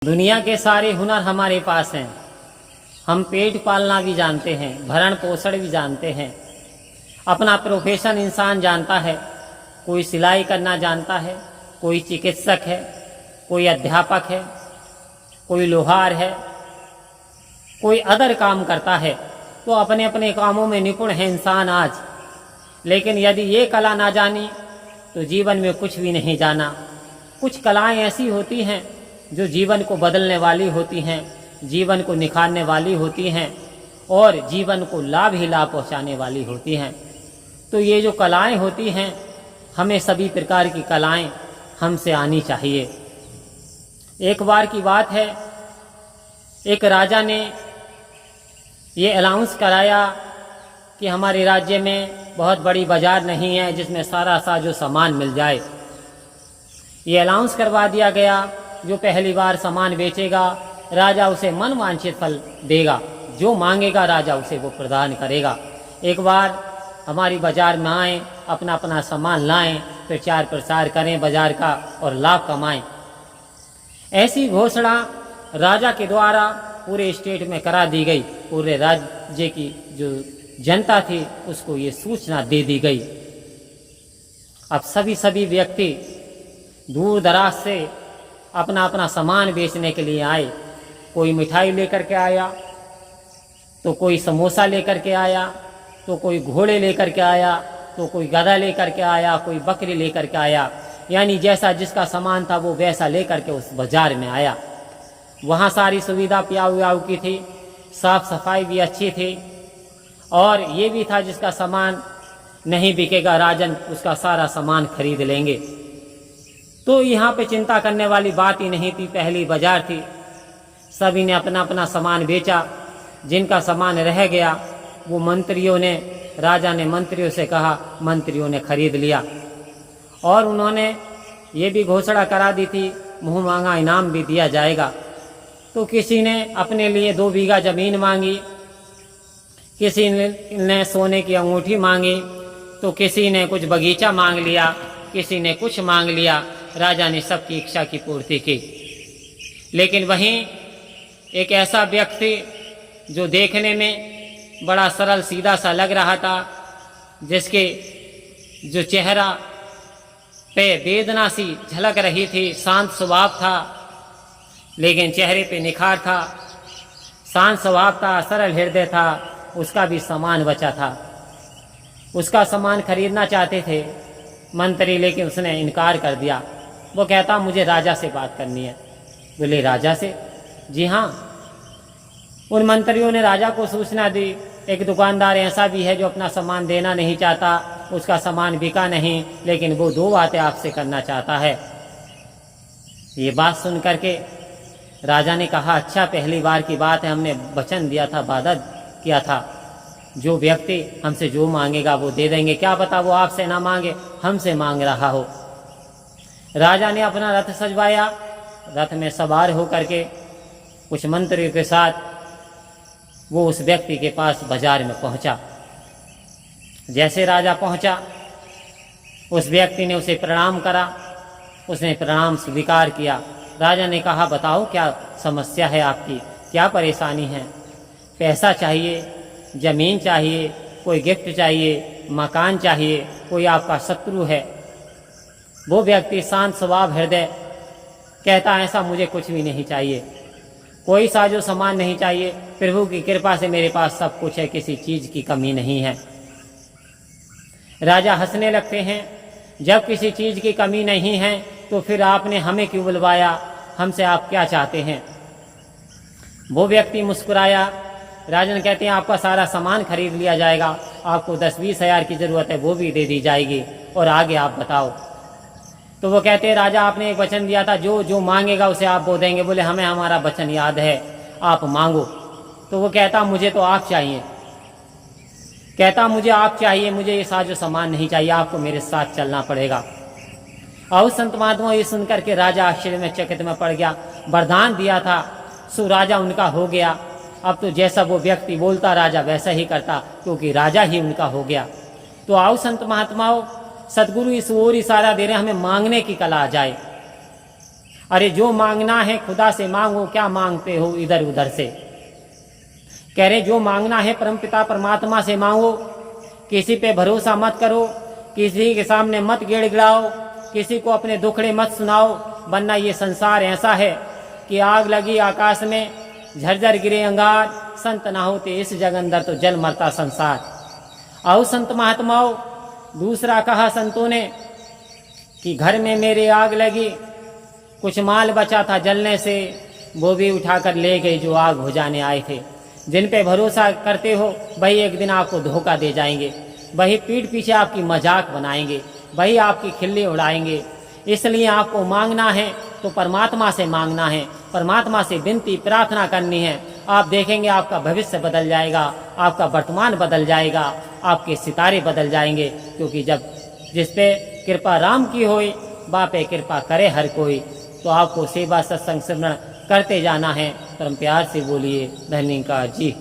दुनिया के सारे हुनर हमारे पास हैं। हम पेट पालना भी जानते हैं, भरण पोषण भी जानते हैं, अपना प्रोफेशन इंसान जानता है। कोई सिलाई करना जानता है, कोई चिकित्सक है, कोई अध्यापक है, कोई लोहार है, कोई अदर काम करता है। तो अपने अपने कामों में निपुण है इंसान आज। लेकिन यदि ये कला ना जानी तो जीवन में कुछ भी नहीं जाना। कुछ कलाएं ऐसी होती हैं जो जीवन को बदलने वाली होती हैं, जीवन को निखारने वाली होती हैं और जीवन को लाभ ही लाभ पहुँचाने वाली होती हैं। तो ये जो कलाएं होती हैं, हमें सभी प्रकार की कलाएं हमसे आनी चाहिए। एक बार की बात है, एक राजा ने ये अनाउंस कराया कि हमारे राज्य में बहुत बड़ी बाजार नहीं है जिसमें सारा साजो सामान मिल जाए। ये अनाउंस करवा दिया गया, जो पहली बार सामान बेचेगा राजा उसे मनवांछित फल देगा, जो मांगेगा राजा उसे वो प्रदान करेगा। एक बार हमारी बाजार में आएँ, अपना अपना सामान लाएं, प्रचार प्रसार करें बाजार का और लाभ कमाएं। ऐसी घोषणा राजा के द्वारा पूरे स्टेट में करा दी गई। पूरे राज्य की जो जनता थी उसको ये सूचना दे दी गई। अब सभी व्यक्ति दूर दराज से अपना अपना सामान बेचने के लिए आए। कोई मिठाई लेकर के आया, तो कोई समोसा लेकर के आया, तो कोई घोड़े लेकर के आया, तो कोई गधा लेकर के आया, कोई बकरी लेकर के आया। यानी जैसा जिसका सामान था वो वैसा लेकर के उस बाजार में आया। वहाँ सारी सुविधा प्याऊ व्याऊ की थी, साफ सफाई भी अच्छी थी और ये भी था जिसका सामान नहीं बिकेगा राजन उसका सारा सामान खरीद लेंगे। तो यहाँ पे चिंता करने वाली बात ही नहीं थी। पहली बाजार थी, सभी ने अपना अपना सामान बेचा। जिनका सामान रह गया वो राजा ने मंत्रियों से कहा, मंत्रियों ने खरीद लिया। और उन्होंने ये भी घोषणा करा दी थी मुँह मांगा इनाम भी दिया जाएगा। तो किसी ने अपने लिए 2 बीघा जमीन मांगी, किसी ने सोने की अंगूठी मांगी, तो किसी ने कुछ बगीचा मांग लिया, किसी ने कुछ मांग लिया। राजा ने सबकी इच्छा की पूर्ति की। लेकिन वहीं एक ऐसा व्यक्ति जो देखने में बड़ा सरल सीधा सा लग रहा था, जिसके जो चेहरा पे वेदना सी झलक रही थी, शांत स्वभाव था लेकिन चेहरे पे निखार था, शांत स्वभाव था, सरल हृदय था, उसका भी सामान बचा था। उसका सामान खरीदना चाहते थे मंत्री, लेकिन उसने इनकार कर दिया। वो कहता मुझे राजा से बात करनी है। बोले राजा से? जी हाँ। उन मंत्रियों ने राजा को सूचना दी, एक दुकानदार ऐसा भी है जो अपना सामान देना नहीं चाहता, उसका सामान बिका नहीं, लेकिन वो 2 बातें आपसे करना चाहता है। ये बात सुन करके राजा ने कहा, अच्छा पहली बार की बात है, हमने वचन दिया था, वादा किया था, जो व्यक्ति हमसे जो मांगेगा वो दे देंगे। क्या पता वो आपसे ना मांगे, हमसे मांग रहा हो। राजा ने अपना रथ सजवाया, रथ में सवार होकर के कुछ मंत्रियों के साथ वो उस व्यक्ति के पास बाजार में पहुंचा। जैसे राजा पहुंचा, उस व्यक्ति ने उसे प्रणाम करा, उसने प्रणाम स्वीकार किया। राजा ने कहा, बताओ क्या समस्या है आपकी, क्या परेशानी है? पैसा चाहिए, जमीन चाहिए, कोई गिफ्ट चाहिए, मकान चाहिए, कोई आपका शत्रु है? वो व्यक्ति शांत स्वभाव हृदय कहता, ऐसा मुझे कुछ भी नहीं चाहिए, कोई साजो सामान नहीं चाहिए, प्रभु की कृपा से मेरे पास सब कुछ है, किसी चीज की कमी नहीं है। राजा हंसने लगते हैं, जब किसी चीज की कमी नहीं है तो फिर आपने हमें क्यों बुलवाया, हमसे आप क्या चाहते हैं? वो व्यक्ति मुस्कुराया। राजन कहते हैं, आपका सारा सामान खरीद लिया जाएगा, आपको 10-20 हज़ार की ज़रूरत है वो भी दे दी जाएगी, और आगे आप बताओ। तो वो कहते हैं, राजा आपने एक वचन दिया था, जो जो मांगेगा उसे आप वो देंगे। बोले हमें हमारा वचन याद है, आप मांगो। तो वो कहता, मुझे तो आप चाहिए। कहता, मुझे आप चाहिए, मुझे ये साजो सामान नहीं चाहिए, आपको मेरे साथ चलना पड़ेगा। और संत महात्मा ये सुनकर के राजा आश्चर्य में चकित में पड़ गया। वरदान दिया था सो राजा उनका हो गया। अब तो जैसा वो व्यक्ति बोलता राजा वैसा ही करता, क्योंकि राजा ही उनका हो गया। तो आओ संत महात्माओं, सदगुरु इस ओर इशारा दे रहे हैं, हमें मांगने की कला आ जाए। अरे जो मांगना है खुदा से मांगो, क्या मांगते हो इधर उधर से। कह रहे जो मांगना है परमपिता परमात्मा से मांगो, किसी पे भरोसा मत करो, किसी के सामने मत गिड़गिड़ाओ, किसी को अपने दुखड़े मत सुनाओ, वरना ये संसार ऐसा है कि आग लगी आकाश में, झरझर गिरे अंगार, संत ना होते इस जग अंदर तो जल मरता संसार। आओ संत महात्माओं, दूसरा कहा संतों ने कि घर में मेरे आग लगी, कुछ माल बचा था जलने से, वो भी उठाकर ले गए जो आग बुझाने आए थे। जिन पे भरोसा करते हो वही एक दिन आपको धोखा दे जाएंगे, वही पीठ पीछे आपकी मजाक बनाएंगे, वही आपकी खिल्ली उड़ाएंगे। इसलिए आपको मांगना है तो परमात्मा से मांगना है, परमात्मा से विनती प्रार्थना करनी है। आप देखेंगे आपका भविष्य बदल जाएगा, आपका वर्तमान बदल जाएगा, आपके सितारे बदल जाएंगे। क्योंकि जब जिस पे कृपा राम की होई, बापे कृपा करे हर कोई। तो आपको सेवा सत्संग सिमरण करते जाना है। परम प्यार से बोलिए धन्यवाद जी।